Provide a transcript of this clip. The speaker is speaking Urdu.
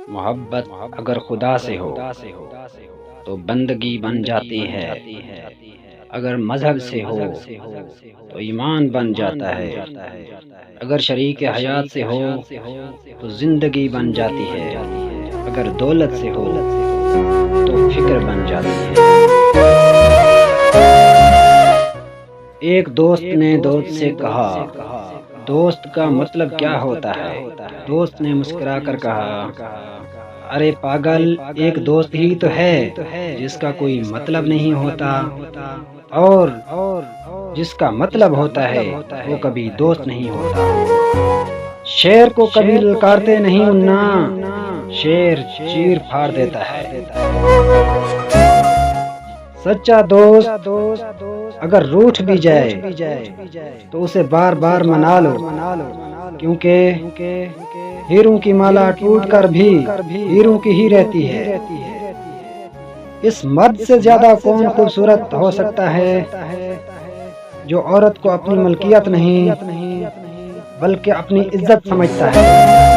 محبت اگر خدا سے ہو تو بندگی بن جاتی ہے، اگر مذہب سے ہو تو ایمان بن جاتا ہے، اگر شریک حیات سے ہو تو زندگی بن جاتی ہے، اگر دولت سے ہو تو فکر بن جاتی ہے۔ ایک دوست نے دوست سے کہا، دوست کا مطلب کیا ہوتا ہے؟ دوست نے مسکرا کر کہا، ارے پاگل، ایک دوست ہی تو ہے جس کا کوئی مطلب نہیں ہوتا، اور جس کا مطلب ہوتا ہے وہ کبھی دوست نہیں ہوتا۔ شیر کو کبھی للکارتے نہیں منا، شیر چیر پھاڑ دیتا ہے۔ سچا دوست اگر روٹھ بھی جائے تو اسے بار بار منا لو، کیونکہ ہیروں کی مالا ٹوٹ کر بھی ہیروں کی ہی رہتی ہے۔ اس مرد سے زیادہ کون خوبصورت ہو سکتا ہے جو عورت کو اپنی ملکیت نہیں بلکہ اپنی عزت سمجھتا ہے۔